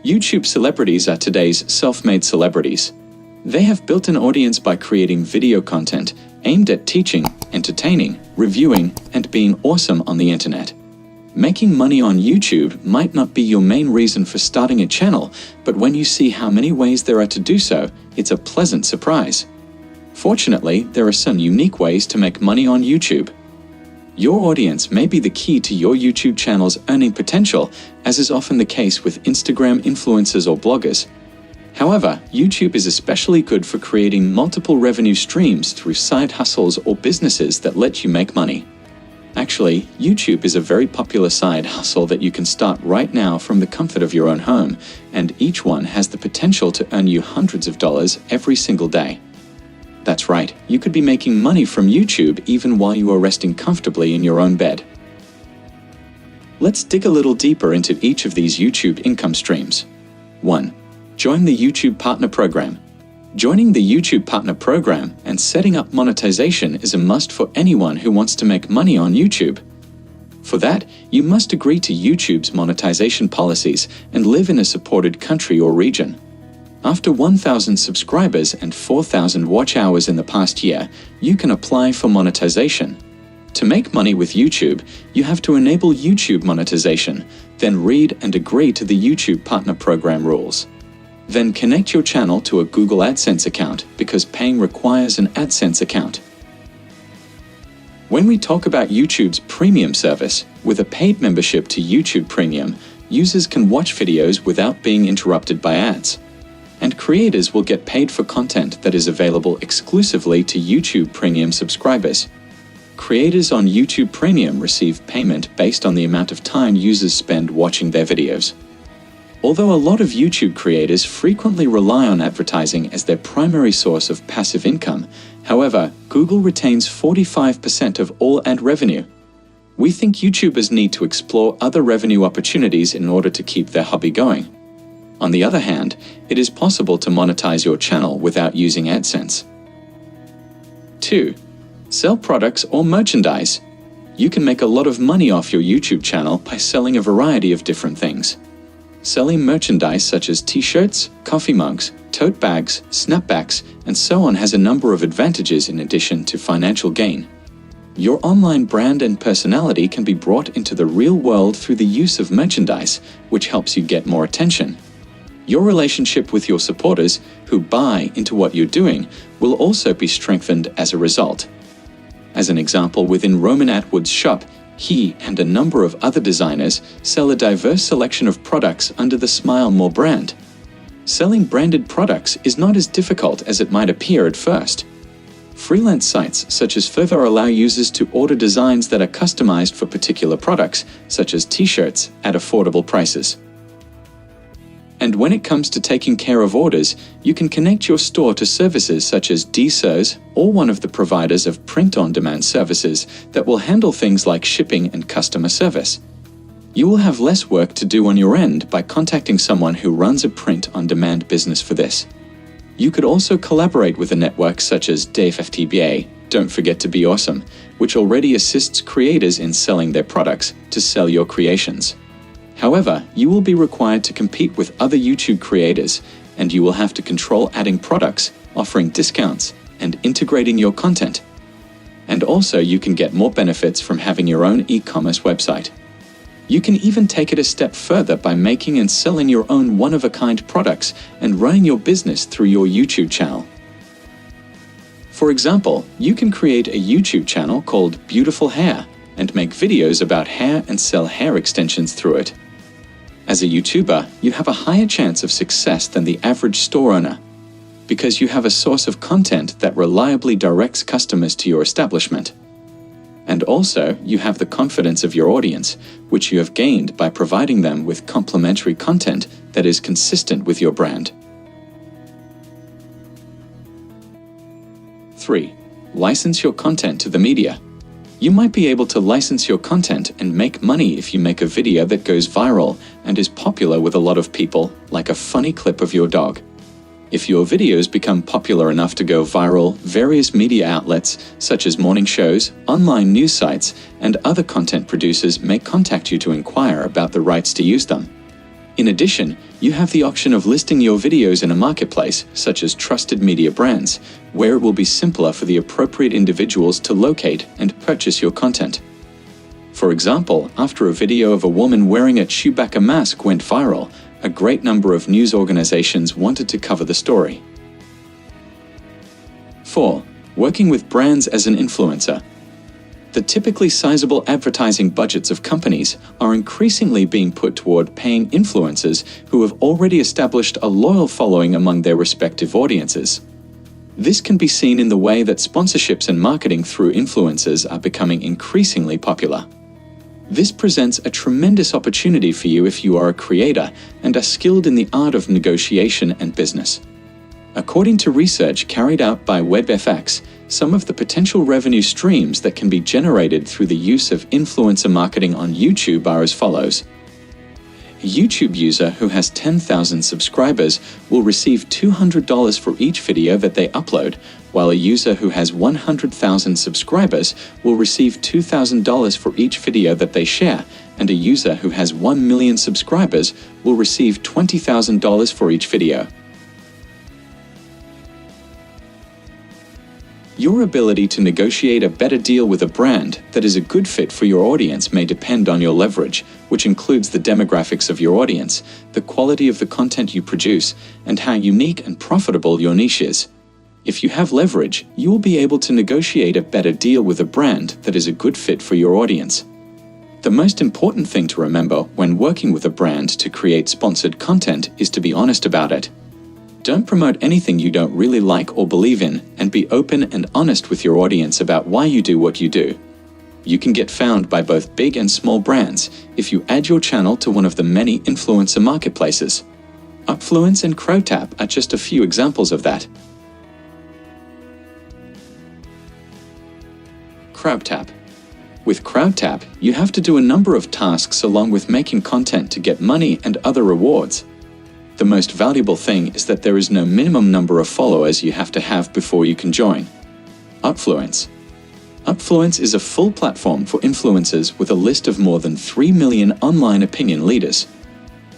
YouTube celebrities are today's self-made celebrities. They have built an audience by creating video content aimed at teaching, entertaining, reviewing, and being awesome on the internet. Making money on YouTube might not be your main reason for starting a channel, but when you see how many ways there are to do so, it's a pleasant surprise. Fortunately, there are some unique ways to make money on YouTube. Your audience may be the key to your YouTube channel's earning potential, as is often the case with Instagram influencers or bloggers. However, YouTube is especially good for creating multiple revenue streams through side hustles or businesses that let you make money. Actually, YouTube is a very popular side hustle that you can start right now from the comfort of your own home, and each one has the potential to earn you hundreds of dollars every single day. That's right, you could be making money from YouTube even while you are resting comfortably in your own bed. Let's dig a little deeper into each of these YouTube income streams. 1. Join the YouTube Partner Program. Joining the YouTube Partner Program and setting up monetization is a must for anyone who wants to make money on YouTube. For that, you must agree to YouTube's monetization policies and live in a supported country or region. After 1,000 subscribers and 4,000 watch hours in the past year, you can apply for monetization. To make money with YouTube, you have to enable YouTube monetization, then read and agree to the YouTube Partner Program rules. Then connect your channel to a Google AdSense account because paying requires an AdSense account. When we talk about YouTube's premium service, with a paid membership to YouTube Premium, users can watch videos without being interrupted by ads. And creators will get paid for content that is available exclusively to YouTube Premium subscribers. Creators on YouTube Premium receive payment based on the amount of time users spend watching their videos. Although a lot of YouTube creators frequently rely on advertising as their primary source of passive income, however, Google retains 45% of all ad revenue. We think YouTubers need to explore other revenue opportunities in order to keep their hobby going. On the other hand, it is possible to monetize your channel without using AdSense. 2. Sell products or merchandise. You can make a lot of money off your YouTube channel by selling a variety of different things. Selling merchandise such as t-shirts, coffee mugs, tote bags, snapbacks, and so on has a number of advantages in addition to financial gain. Your online brand and personality can be brought into the real world through the use of merchandise, which helps you get more attention. Your relationship with your supporters, who buy into what you're doing, will also be strengthened as a result. As an example, within Roman Atwood's shop, he and a number of other designers sell a diverse selection of products under the Smile More brand. Selling branded products is not as difficult as it might appear at first. Freelance sites such as Fiverr allow users to order designs that are customized for particular products, such as t-shirts, at affordable prices. And when it comes to taking care of orders, you can connect your store to services such as DSers or one of the providers of print-on-demand services that will handle things like shipping and customer service. You will have less work to do on your end by contacting someone who runs a print-on-demand business for this. You could also collaborate with a network such as Dave FTBA, Don't Forget to Be Awesome, which already assists creators in selling their products to sell your creations. However, you will be required to compete with other YouTube creators, and you will have to control adding products, offering discounts, and integrating your content. And also, you can get more benefits from having your own e-commerce website. You can even take it a step further by making and selling your own one-of-a-kind products and running your business through your YouTube channel. For example, you can create a YouTube channel called Beautiful Hair and make videos about hair and sell hair extensions through it. As a YouTuber, you have a higher chance of success than the average store owner, because you have a source of content that reliably directs customers to your establishment. And also, you have the confidence of your audience, which you have gained by providing them with complementary content that is consistent with your brand. 3. License your content to the media. You might be able to license your content and make money if you make a video that goes viral and is popular with a lot of people, like a funny clip of your dog. If your videos become popular enough to go viral, various media outlets, such as morning shows, online news sites, and other content producers may contact you to inquire about the rights to use them. In addition, you have the option of listing your videos in a marketplace, such as trusted media brands, where it will be simpler for the appropriate individuals to locate and purchase your content. For example, after a video of a woman wearing a Chewbacca mask went viral, a great number of news organizations wanted to cover the story. 4. Working with brands as an influencer. The typically sizable advertising budgets of companies are increasingly being put toward paying influencers who have already established a loyal following among their respective audiences. This can be seen in the way that sponsorships and marketing through influencers are becoming increasingly popular. This presents a tremendous opportunity for you if you are a creator and are skilled in the art of negotiation and business. According to research carried out by WebFX, some of the potential revenue streams that can be generated through the use of influencer marketing on YouTube are as follows. A YouTube user who has 10,000 subscribers will receive $200 for each video that they upload, while a user who has 100,000 subscribers will receive $2,000 for each video that they share, and a user who has 1 million subscribers will receive $20,000 for each video. Your ability to negotiate a better deal with a brand that is a good fit for your audience may depend on your leverage, which includes the demographics of your audience, the quality of the content you produce, and how unique and profitable your niche is. If you have leverage, you will be able to negotiate a better deal with a brand that is a good fit for your audience. The most important thing to remember when working with a brand to create sponsored content is to be honest about it. Don't promote anything you don't really like or believe in, and be open and honest with your audience about why you do what you do. You can get found by both big and small brands if you add your channel to one of the many influencer marketplaces. Upfluence and CrowdTap are just a few examples of that. CrowdTap. With CrowdTap, you have to do a number of tasks along with making content to get money and other rewards. The most valuable thing is that there is no minimum number of followers you have to have before you can join. Upfluence. Upfluence is a full platform for influencers with a list of more than 3 million online opinion leaders.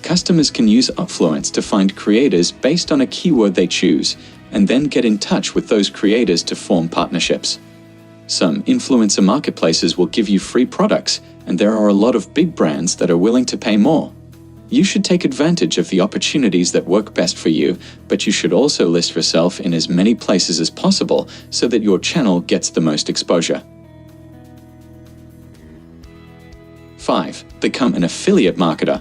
Customers can use Upfluence to find creators based on a keyword they choose, and then get in touch with those creators to form partnerships. Some influencer marketplaces will give you free products, and there are a lot of big brands that are willing to pay more. You should take advantage of the opportunities that work best for you, but you should also list yourself in as many places as possible so that your channel gets the most exposure. 5. Become an affiliate marketer.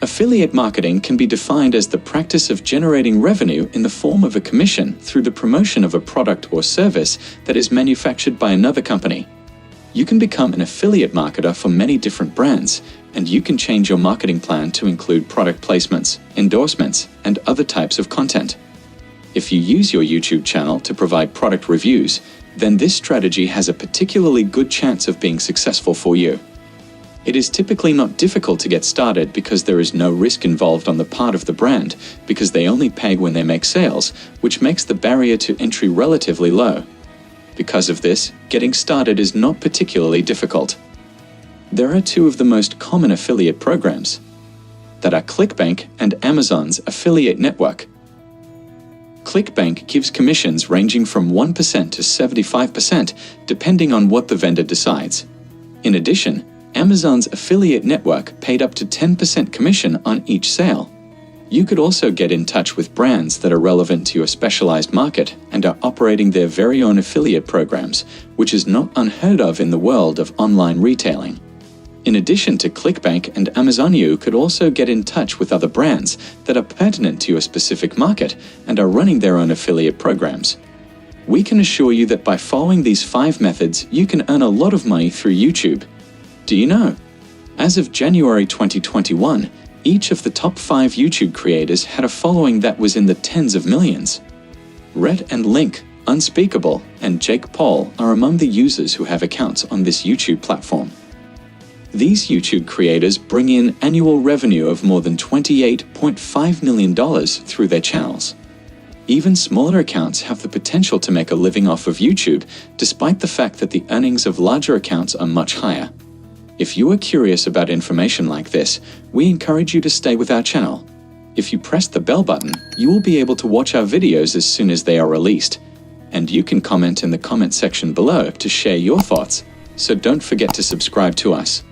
Affiliate marketing can be defined as the practice of generating revenue in the form of a commission through the promotion of a product or service that is manufactured by another company. You can become an affiliate marketer for many different brands, and you can change your marketing plan to include product placements, endorsements, and other types of content. If you use your YouTube channel to provide product reviews, then this strategy has a particularly good chance of being successful for you. It is typically not difficult to get started because there is no risk involved on the part of the brand, because they only pay when they make sales, which makes the barrier to entry relatively low. Because of this, getting started is not particularly difficult. There are two of the most common affiliate programs that are ClickBank and Amazon's affiliate network. ClickBank gives commissions ranging from 1% to 75%, depending on what the vendor decides. In addition, Amazon's affiliate network paid up to 10% commission on each sale. You could also get in touch with brands that are relevant to your specialized market and are operating their very own affiliate programs, which is not unheard of in the world of online retailing. In addition to ClickBank and Amazon, you could also get in touch with other brands that are pertinent to your specific market and are running their own affiliate programs. We can assure you that by following these 5 methods, you can earn a lot of money through YouTube. Do you know? As of January 2021, each of the top 5 YouTube creators had a following that was in the tens of millions. Rhett and Link, Unspeakable, and Jake Paul are among the users who have accounts on this YouTube platform. These YouTube creators bring in annual revenue of more than $28.5 million through their channels. Even smaller accounts have the potential to make a living off of YouTube, despite the fact that the earnings of larger accounts are much higher. If you are curious about information like this, we encourage you to stay with our channel. If you press the bell button, you will be able to watch our videos as soon as they are released. And you can comment in the comment section below to share your thoughts, so don't forget to subscribe to us.